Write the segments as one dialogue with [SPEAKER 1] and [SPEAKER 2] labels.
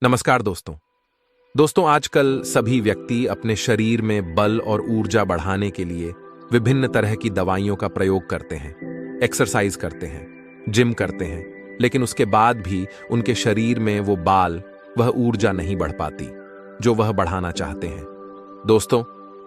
[SPEAKER 1] नमस्कार दोस्तों। आजकल सभी व्यक्ति अपने शरीर में बल और ऊर्जा बढ़ाने के लिए विभिन्न तरह की दवाइयों का प्रयोग करते हैं, एक्सरसाइज करते हैं, जिम करते हैं, लेकिन उसके बाद भी उनके शरीर में वो बाल, वह ऊर्जा नहीं बढ़ पाती जो वह बढ़ाना चाहते हैं। दोस्तों,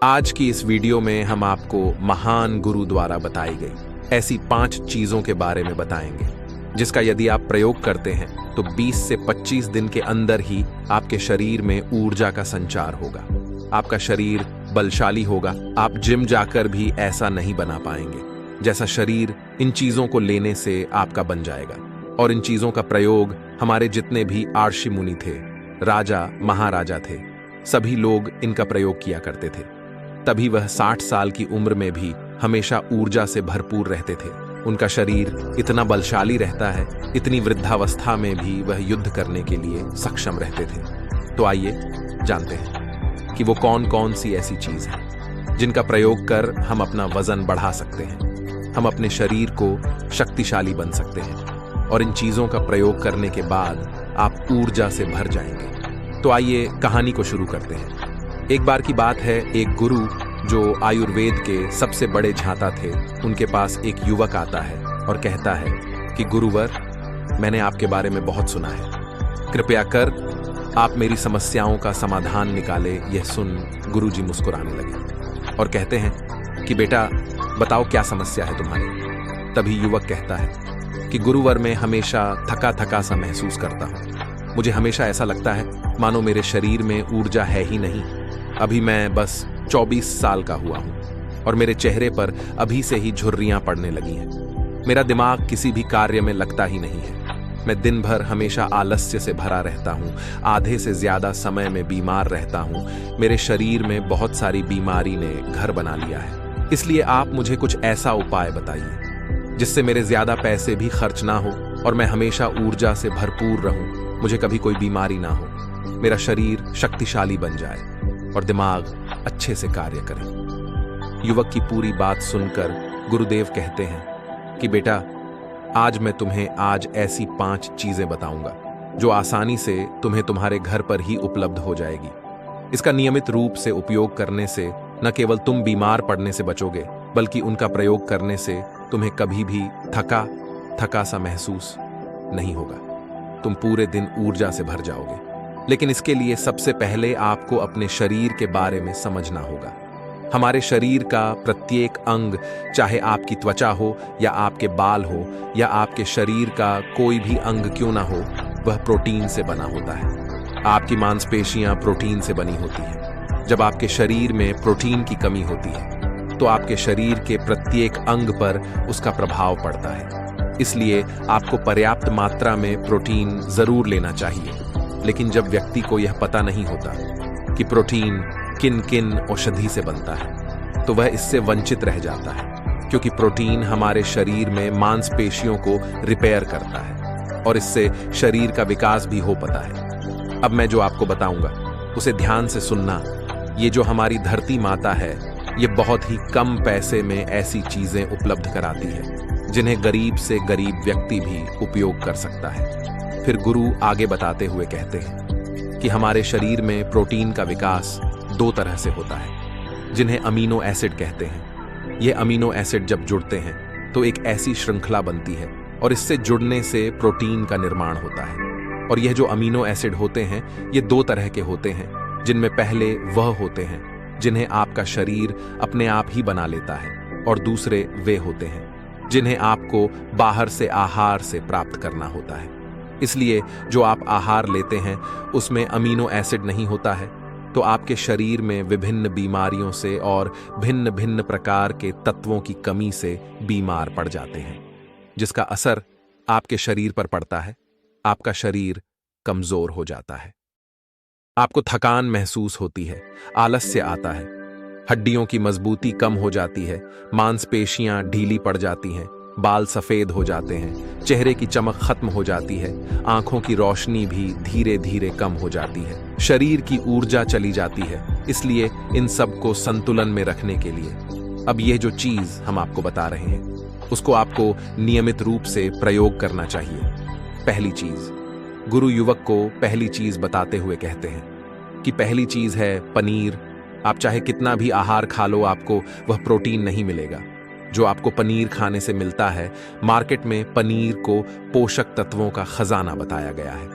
[SPEAKER 1] आज की इस वीडियो में हम आपको महान गुरु द्वारा बताई गई ऐसी 5 चीजों के बारे में बताएंगे जिसका यदि आप प्रयोग करते हैं तो 20 से 25 दिन के अंदर ही आपके शरीर में ऊर्जा का संचार होगा, आपका शरीर बलशाली होगा। आप जिम जाकर भी ऐसा नहीं बना पाएंगे जैसा शरीर इन चीजों को लेने से आपका बन जाएगा। और इन चीजों का प्रयोग हमारे जितने भी आर्षि मुनि थे, राजा महाराजा थे, सभी लोग इनका प्रयोग किया करते थे। तभी वह 60 साल की उम्र में भी हमेशा ऊर्जा से भरपूर रहते थे। उनका शरीर इतना बलशाली रहता है, इतनी वृद्धावस्था में भी वह युद्ध करने के लिए सक्षम रहते थे। तो आइए जानते हैं कि वो कौन कौन सी ऐसी चीज है जिनका प्रयोग कर हम अपना वजन बढ़ा सकते हैं, हम अपने शरीर को शक्तिशाली बन सकते हैं और इन चीजों का प्रयोग करने के बाद आप ऊर्जा से भर जाएंगे। तो आइए कहानी को शुरू करते हैं। एक बार की बात है, एक गुरु जो आयुर्वेद के सबसे बड़े झांता थे, उनके पास एक युवक आता है और कहता है कि गुरुवर, मैंने आपके बारे में बहुत सुना है, कृपया कर आप मेरी समस्याओं का समाधान निकाले। यह सुन गुरुजी मुस्कुराने लगे और कहते हैं कि बेटा बताओ क्या समस्या है तुम्हारी। तभी युवक कहता है कि गुरुवर, मैं हमेशा थका थका सा महसूस करता हूँ। मुझे हमेशा ऐसा लगता है मानो मेरे शरीर में ऊर्जा है ही नहीं। अभी मैं बस 24 साल का हुआ हूं और मेरे चेहरे पर अभी से ही झुर्रियां पड़ने लगी हैं। मेरा दिमाग किसी भी कार्य में लगता ही नहीं है। मैं दिन भर हमेशा आलस्य से भरा रहता हूं, आधे से ज्यादा समय में बीमार रहता हूं। मेरे शरीर में बहुत सारी बीमारी ने घर बना लिया है। इसलिए आप मुझे कुछ ऐसा उपाय बताइए जिससे मेरे ज्यादा पैसे भी खर्च ना हो और मैं हमेशा ऊर्जा से भरपूर रहूं, मुझे कभी कोई बीमारी ना हो, मेरा शरीर शक्तिशाली बन जाए और दिमाग अच्छे से कार्य करे। युवक की पूरी बात सुनकर गुरुदेव कहते हैं कि बेटा, आज मैं तुम्हें ऐसी 5 चीजें बताऊंगा जो आसानी से तुम्हें तुम्हारे घर पर ही उपलब्ध हो जाएगी। इसका नियमित रूप से उपयोग करने से न केवल तुम बीमार पड़ने से बचोगे, बल्कि उनका प्रयोग करने से तुम्हें कभी भी थका सा महसूस नहीं होगा। तुम पूरे दिन ऊर्जा से भर जाओगे। लेकिन इसके लिए सबसे पहले आपको अपने शरीर के बारे में समझना होगा। हमारे शरीर का प्रत्येक अंग, चाहे आपकी त्वचा हो या आपके बाल हो या आपके शरीर का कोई भी अंग क्यों ना हो, वह प्रोटीन से बना होता है। आपकी मांसपेशियां प्रोटीन से बनी होती हैं। जब आपके शरीर में प्रोटीन की कमी होती है तो आपके शरीर के प्रत्येक अंग पर उसका प्रभाव पड़ता है। इसलिए आपको पर्याप्त मात्रा में प्रोटीन जरूर लेना चाहिए। लेकिन जब व्यक्ति को यह पता नहीं होता कि प्रोटीन किन किन औषधि से बनता है तो वह इससे वंचित रह जाता है, क्योंकि प्रोटीन हमारे शरीर में मांसपेशियों को रिपेयर करता है और इससे शरीर का विकास भी हो पाता है। अब मैं जो आपको बताऊंगा उसे ध्यान से सुनना। ये जो हमारी धरती माता है, ये बहुत ही कम पैसे में ऐसी चीजें उपलब्ध कराती है जिन्हें गरीब से गरीब व्यक्ति भी उपयोग कर सकता है। फिर गुरु आगे बताते हुए कहते हैं कि हमारे शरीर में प्रोटीन का विकास 2 तरह से होता है, जिन्हें अमीनो एसिड कहते हैं। ये अमीनो एसिड जब जुड़ते हैं तो एक ऐसी श्रृंखला बनती है और इससे जुड़ने से प्रोटीन का निर्माण होता है। और यह जो अमीनो एसिड होते हैं, ये 2 तरह के होते हैं, जिनमें पहले वह होते हैं जिन्हें आपका शरीर अपने आप ही बना लेता है और दूसरे वे होते हैं जिन्हें आपको बाहर से आहार से प्राप्त करना होता है। इसलिए जो आप आहार लेते हैं उसमें अमीनो एसिड नहीं होता है तो आपके शरीर में विभिन्न बीमारियों से और भिन्न भिन्न प्रकार के तत्वों की कमी से बीमार पड़ जाते हैं, जिसका असर आपके शरीर पर पड़ता है। आपका शरीर कमजोर हो जाता है, आपको थकान महसूस होती है, आलस्य आता है, हड्डियों की मजबूती कम हो जाती है, मांसपेशियां ढीली पड़ जाती हैं, बाल सफेद हो जाते हैं, चेहरे की चमक खत्म हो जाती है, आंखों की रोशनी भी धीरे धीरे कम हो जाती है, शरीर की ऊर्जा चली जाती है। इसलिए इन सब को संतुलन में रखने के लिए अब यह जो चीज हम आपको बता रहे हैं उसको आपको नियमित रूप से प्रयोग करना चाहिए। पहली चीज, गुरु युवक को पहली चीज बताते हुए कहते हैं कि पहली चीज है पनीर। आप चाहे कितना भी आहार खा लो, आपको वह प्रोटीन नहीं मिलेगा जो आपको पनीर खाने से मिलता है। मार्केट में पनीर को पोषक तत्वों का खजाना बताया गया है।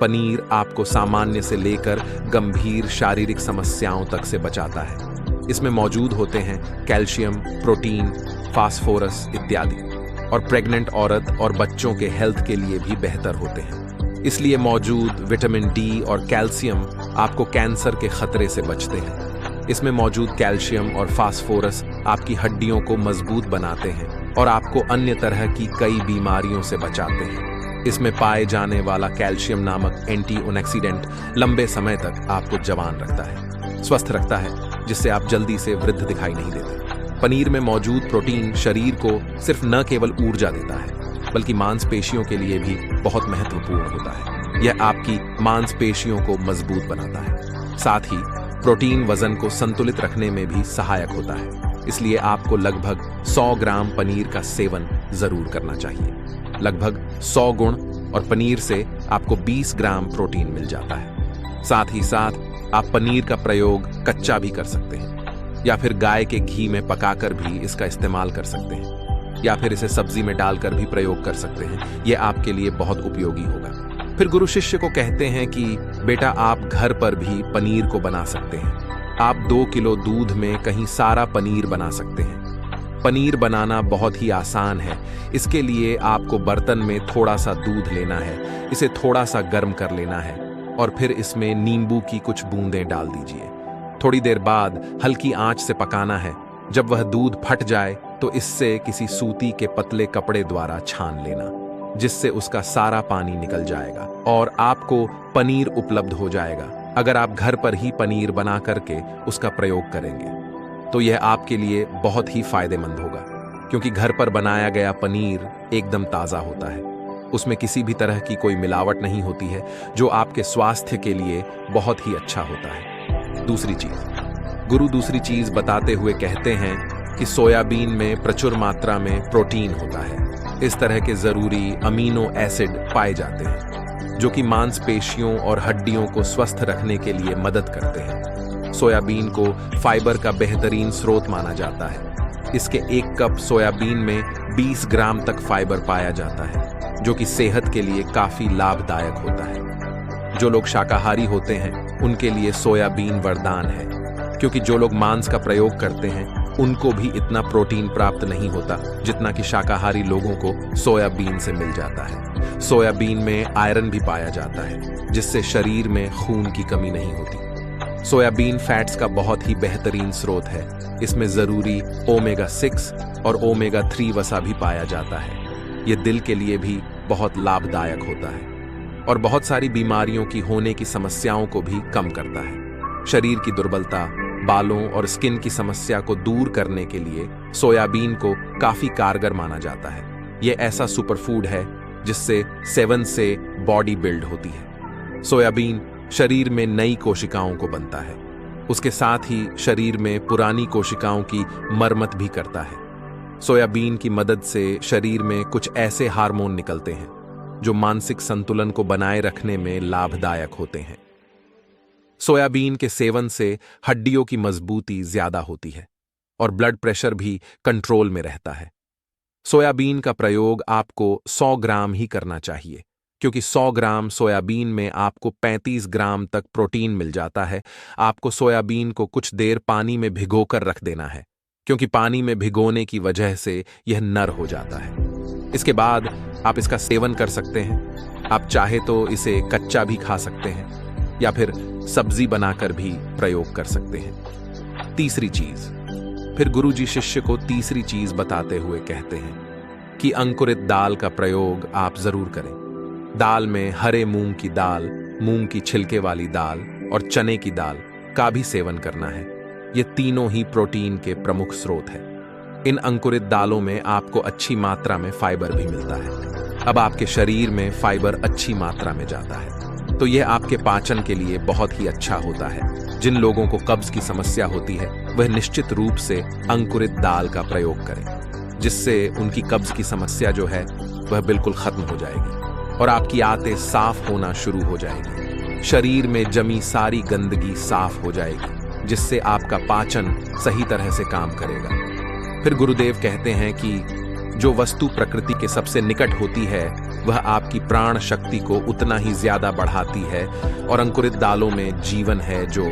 [SPEAKER 1] पनीर आपको सामान्य से लेकर गंभीर शारीरिक समस्याओं तक से बचाता है। इसमें मौजूद होते हैं कैल्शियम, प्रोटीन, फास्फोरस इत्यादि, और प्रेग्नेंट औरत और बच्चों के हेल्थ के लिए भी बेहतर होते हैं। इसलिए मौजूद विटामिन डी और कैल्शियम आपको कैंसर के खतरे से बचते हैं। इसमें मौजूद कैल्शियम और फास्फोरस आपकी हड्डियों को मजबूत बनाते हैं और आपको अन्य तरह की कई बीमारियों से बचाते हैं। इसमें पाए जाने वाला कैल्शियम नामक एंटीऑक्सीडेंट लंबे समय तक आपको जवान रखता है, स्वस्थ रखता है, जिससे आप जल्दी से वृद्ध दिखाई नहीं देते। पनीर में मौजूद प्रोटीन शरीर को सिर्फ न केवल ऊर्जा देता है, बल्कि मांसपेशियों के लिए भी बहुत महत्वपूर्ण होता है। यह आपकी मांसपेशियों को मजबूत बनाता है। साथ ही प्रोटीन वजन को संतुलित रखने में भी सहायक होता है। इसलिए आपको लगभग 100 ग्राम पनीर का सेवन जरूर करना चाहिए। लगभग 100 गुण, और पनीर से आपको 20 ग्राम प्रोटीन मिल जाता है। साथ ही साथ आप पनीर का प्रयोग कच्चा भी कर सकते हैं, या फिर गाय के घी में पकाकर भी इसका इस्तेमाल कर सकते हैं, या फिर इसे सब्जी में डालकर भी प्रयोग कर सकते हैं। यह आपके लिए बहुत उपयोगी होगा। फिर गुरु शिष्य को कहते हैं कि बेटा, आप घर पर भी पनीर को बना सकते हैं। आप 2 किलो दूध में कहीं सारा पनीर बना सकते हैं। पनीर बनाना बहुत ही आसान है। इसके लिए आपको बर्तन में थोड़ा सा दूध लेना है, इसे थोड़ा सा गर्म कर लेना है, और फिर इसमें नींबू की कुछ बूंदें डाल दीजिए। थोड़ी देर बाद हल्की आंच से पकाना है। जब वह दूध फट जाए तो इससे किसी सूती के पतले कपड़े द्वारा छान लेना, जिससे उसका सारा पानी निकल जाएगा और आपको पनीर उपलब्ध हो जाएगा। अगर आप घर पर ही पनीर बना करके उसका प्रयोग करेंगे तो यह आपके लिए बहुत ही फायदेमंद होगा, क्योंकि घर पर बनाया गया पनीर एकदम ताज़ा होता है। उसमें किसी भी तरह की कोई मिलावट नहीं होती है, जो आपके स्वास्थ्य के लिए बहुत ही अच्छा होता है। गुरु दूसरी चीज बताते हुए कहते हैं कि सोयाबीन में प्रचुर मात्रा में प्रोटीन होता है। इस तरह के जरूरी अमीनो एसिड पाए जाते हैं जो कि मांसपेशियों और हड्डियों को स्वस्थ रखने के लिए मदद करते हैं। सोयाबीन को फाइबर का बेहतरीन स्रोत माना जाता है। इसके 1 कप सोयाबीन में 20 ग्राम तक फाइबर पाया जाता है, जो कि सेहत के लिए काफी लाभदायक होता है। जो लोग शाकाहारी होते हैं उनके लिए सोयाबीन वरदान है, क्योंकि जो लोग मांस का प्रयोग करते हैं उनको भी इतना प्रोटीन प्राप्त नहीं होता जितना कि शाकाहारी लोगों को सोयाबीन से मिल जाता है। सोयाबीन में आयरन भी पाया जाता है, जिससे शरीर में खून की कमी नहीं होती। सोयाबीन फैट्स का बहुत ही बेहतरीन स्रोत है। इसमें जरूरी ओमेगा 6 और ओमेगा 3 वसा भी पाया जाता है। यह दिल के लिए भी बहुत लाभदायक होता है और बहुत सारी बीमारियों की होने की समस्याओं को भी कम करता है। शरीर की दुर्बलता, बालों और स्किन की समस्या को दूर करने के लिए सोयाबीन को काफी कारगर माना जाता है। यह ऐसा सुपरफूड है जिससे 7 से बॉडी बिल्ड होती है। सोयाबीन शरीर में नई कोशिकाओं को बनता है। उसके साथ ही शरीर में पुरानी कोशिकाओं की मरम्मत भी करता है। सोयाबीन की मदद से शरीर में कुछ ऐसे हार्मोन निकलते हैं जो मानसिक संतुलन को बनाए रखने में लाभदायक होते हैं। सोयाबीन के सेवन से हड्डियों की मजबूती ज्यादा होती है और ब्लड प्रेशर भी कंट्रोल में रहता है। सोयाबीन का प्रयोग आपको 100 ग्राम ही करना चाहिए, क्योंकि 100 ग्राम सोयाबीन में आपको 35 ग्राम तक प्रोटीन मिल जाता है। आपको सोयाबीन को कुछ देर पानी में भिगोकर रख देना है, क्योंकि पानी में भिगोने की वजह से यह नर हो जाता है। इसके बाद आप इसका सेवन कर सकते हैं। आप चाहे तो इसे कच्चा भी खा सकते हैं या फिर सब्जी बनाकर भी प्रयोग कर सकते हैं। तीसरी चीज, फिर गुरुजी शिष्य को तीसरी चीज बताते हुए कहते हैं कि अंकुरित दाल का प्रयोग आप जरूर करें। दाल में हरे मूंग की दाल, मूंग की छिलके वाली दाल और चने की दाल का भी सेवन करना है। ये तीनों ही प्रोटीन के प्रमुख स्रोत हैं। इन अंकुरित दालों में आपको अच्छी मात्रा में फाइबर भी मिलता है। अब आपके शरीर में फाइबर अच्छी मात्रा में जाता है, तो यह आपके पाचन के लिए बहुत ही अच्छा होता है। जिन लोगों को कब्ज की समस्या होती है वह निश्चित रूप से अंकुरित दाल का प्रयोग करें, जिससे उनकी कब्ज की समस्या जो है वह बिल्कुल खत्म हो जाएगी। और आपकी आंतें साफ होना शुरू हो जाएगी। शरीर में जमी सारी गंदगी साफ हो जाएगी, जिससे आपका पाचन सही तरह से काम करेगा। फिर गुरुदेव कहते हैं कि जो वस्तु प्रकृति के सबसे निकट होती है वह आपकी प्राण शक्ति को उतना ही ज्यादा बढ़ाती है, और अंकुरित दालों में जीवन है जो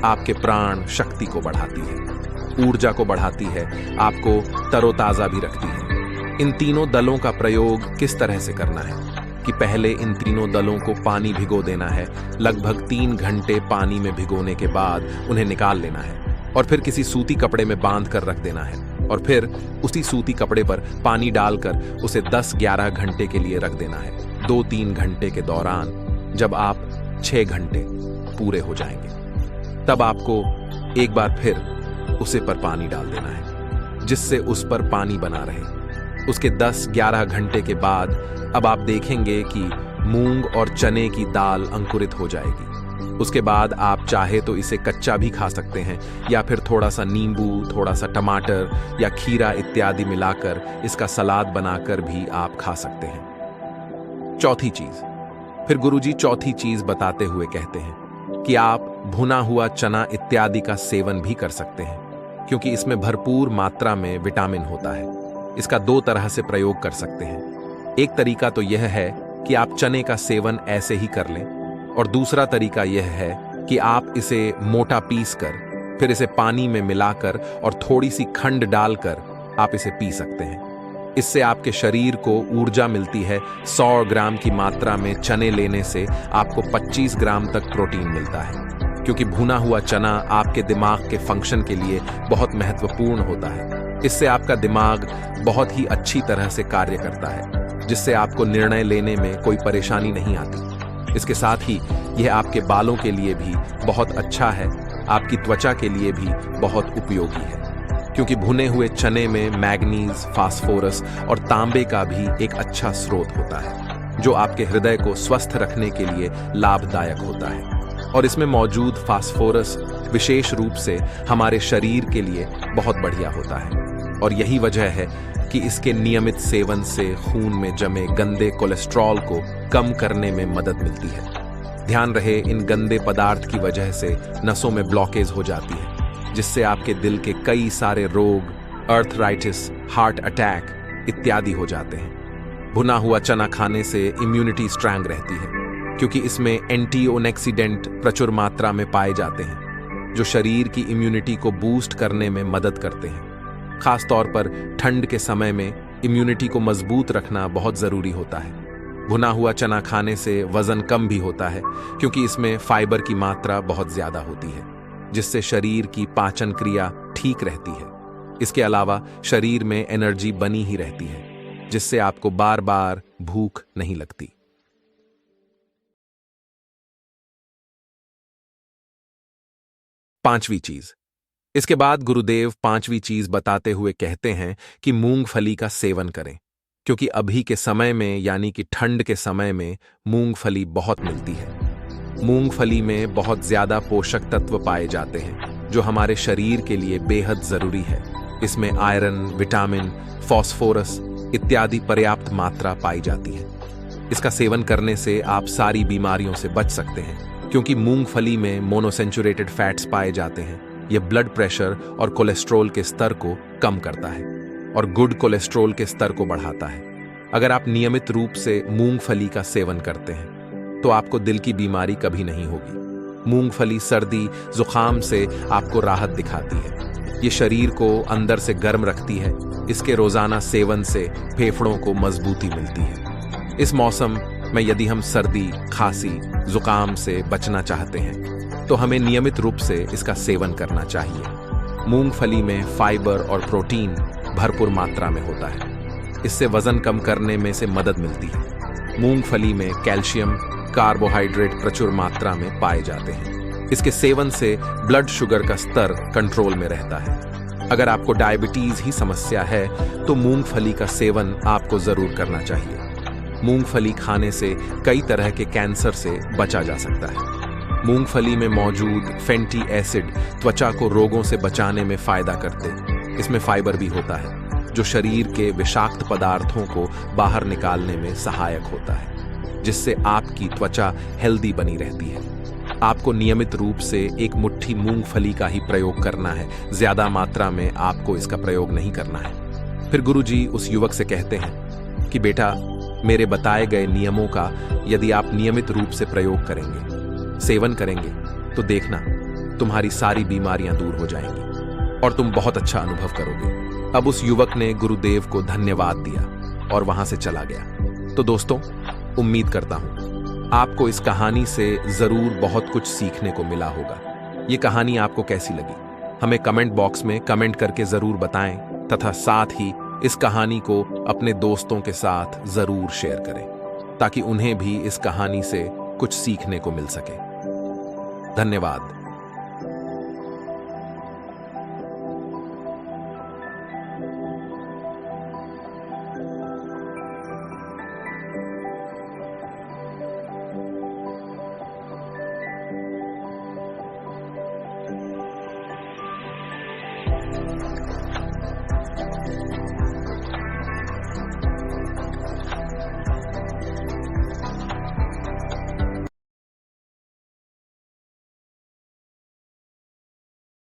[SPEAKER 1] आपके प्राण शक्ति को बढ़ाती है, ऊर्जा को बढ़ाती है, आपको तरोताजा भी रखती है। इन तीनों दलों का प्रयोग किस तरह से करना है कि पहले इन तीनों दलों को पानी भिगो देना है। लगभग 3 घंटे पानी में भिगोने के बाद उन्हें निकाल लेना है और फिर किसी सूती कपड़े में बांध कर रख देना है, और फिर उसी सूती कपड़े पर पानी डालकर उसे 10-11 घंटे के लिए रख देना है। 2-3 घंटे के दौरान जब आप 6 घंटे पूरे हो जाएंगे, तब आपको एक बार फिर उसे पर पानी डाल देना है, जिससे उस पर पानी बना रहे। उसके 10-11 घंटे के बाद अब आप देखेंगे कि मूंग और चने की दाल अंकुरित हो जाएगी। उसके बाद आप चाहे तो इसे कच्चा भी खा सकते हैं, या फिर थोड़ा सा नींबू, थोड़ा सा टमाटर या खीरा इत्यादि मिलाकर इसका सलाद बनाकर भी आप खा सकते हैं। चौथी चीज, फिर गुरुजी चौथी चीज बताते हुए कहते हैं कि आप भुना हुआ चना इत्यादि का सेवन भी कर सकते हैं, क्योंकि इसमें भरपूर मात्रा में विटामिन होता है। इसका 2 तरह से प्रयोग कर सकते हैं। एक तरीका तो यह है कि आप चने का सेवन ऐसे ही कर लें, और दूसरा तरीका यह है कि आप इसे मोटा पीस कर फिर इसे पानी में मिलाकर और थोड़ी सी खंड डालकर आप इसे पी सकते हैं। इससे आपके शरीर को ऊर्जा मिलती है। 100 ग्राम की मात्रा में चने लेने से आपको 25 ग्राम तक प्रोटीन मिलता है, क्योंकि भुना हुआ चना आपके दिमाग के फंक्शन के लिए बहुत महत्वपूर्ण होता है। इससे आपका दिमाग बहुत ही अच्छी तरह से कार्य करता है, जिससे आपको निर्णय लेने में कोई परेशानी नहीं आती। इसके साथ ही यह आपके बालों के लिए भी बहुत अच्छा है, आपकी त्वचा के लिए भी बहुत उपयोगी है, क्योंकि भुने हुए चने में मैग्नीज, फास्फोरस और तांबे का भी एक अच्छा स्रोत होता है, जो आपके हृदय को स्वस्थ रखने के लिए लाभदायक होता है। और इसमें मौजूद फास्फोरस विशेष रूप से हमारे शरीर के लिए बहुत बढ़िया होता है, और यही वजह है कि इसके नियमित सेवन से खून में जमे गंदे कोलेस्ट्रॉल को कम करने में मदद मिलती है। ध्यान रहे, इन गंदे पदार्थ की वजह से नसों में ब्लॉकेज हो जाती है, जिससे आपके दिल के कई सारे रोग, अर्थराइटिस, हार्ट अटैक इत्यादि हो जाते हैं। भुना हुआ चना खाने से इम्यूनिटी स्ट्रांग रहती है, क्योंकि इसमें एंटीऑक्सीडेंट प्रचुर मात्रा में पाए जाते हैं, जो शरीर की इम्यूनिटी को बूस्ट करने में मदद करते हैं। खास तौर पर ठंड के समय में इम्यूनिटी को मजबूत रखना बहुत जरूरी होता है। भुना हुआ चना खाने से वजन कम भी होता है, क्योंकि इसमें फाइबर की मात्रा बहुत ज्यादा होती है, जिससे शरीर की पाचन क्रिया ठीक रहती है। इसके अलावा शरीर में एनर्जी बनी ही रहती है, जिससे आपको बार बार भूख नहीं लगती। पांचवी चीज, इसके बाद गुरुदेव 5वीं चीज बताते हुए कहते हैं कि मूंगफली का सेवन करें, क्योंकि अभी के समय में यानी कि ठंड के समय में मूंगफली बहुत मिलती है। मूंगफली में बहुत ज्यादा पोषक तत्व पाए जाते हैं, जो हमारे शरीर के लिए बेहद जरूरी है। इसमें आयरन, विटामिन, फास्फोरस इत्यादि पर्याप्त मात्रा पाई जाती है। इसका सेवन करने से आप सारी बीमारियों से बच सकते हैं, क्योंकि मूंगफली में मोनोसेंचुरेटेड फैट्स पाए जाते हैं। यह ब्लड प्रेशर और कोलेस्ट्रॉल के स्तर को कम करता है और गुड कोलेस्ट्रॉल के स्तर को बढ़ाता है। अगर आप नियमित रूप से मूंगफली का सेवन करते हैं तो आपको दिल की बीमारी कभी नहीं होगी। मूंगफली सर्दी, जुकाम से आपको राहत दिखाती है। ये शरीर को अंदर से गर्म रखती है। इसके रोजाना सेवन से फेफड़ों को मजबूती मिलती है। इस मौसम में यदि हम सर्दी, खांसी, जुकाम से बचना चाहते हैं तो हमें नियमित रूप से इसका सेवन करना चाहिए। मूंगफली में फाइबर और प्रोटीन भरपूर मात्रा में होता है। इससे वजन कम करने में से मदद मिलती है। मूंगफली में कैल्शियम, कार्बोहाइड्रेट प्रचुर मात्रा में पाए जाते हैं। इसके सेवन से ब्लड शुगर का स्तर कंट्रोल में रहता है। अगर आपको डायबिटीज ही समस्या है तो मूंगफली का सेवन आपको जरूर करना चाहिए। मूंगफली खाने से कई तरह के कैंसर से बचा जा सकता है। मूंगफली में मौजूद फैटी एसिड त्वचा को रोगों से बचाने में फायदा करते। इसमें फाइबर भी होता है, जो शरीर के विषाक्त पदार्थों को बाहर निकालने में सहायक होता है। जिससे आपकी त्वचा हेल्दी बनी रहती है। आपको नियमित रूप से एक मुट्ठी मूंगफली का ही प्रयोग करना है, ज्यादा मात्रा में आपको इसका प्रयोग नहीं करना है। फिर गुरुजी उस युवक से कहते हैं कि बेटा, मेरे बताए गए नियमों का यदि आप नियमित रूप से प्रयोग करेंगे, सेवन करेंगे, तो देखना तुम्हारी सारी बीमारियां दूर हो जाएंगी और तुम बहुत अच्छा अनुभव करोगे। अब उस युवक ने गुरुदेव को धन्यवाद दिया और वहां से चला गया। तो दोस्तों, उम्मीद करता हूं आपको इस कहानी से जरूर बहुत कुछ सीखने को मिला होगा। ये कहानी आपको कैसी लगी, हमें कमेंट बॉक्स में कमेंट करके जरूर बताएं तथा साथ ही इस कहानी को अपने दोस्तों के साथ जरूर शेयर करें ताकि उन्हें भी इस कहानी से कुछ सीखने को मिल सके। धन्यवाद।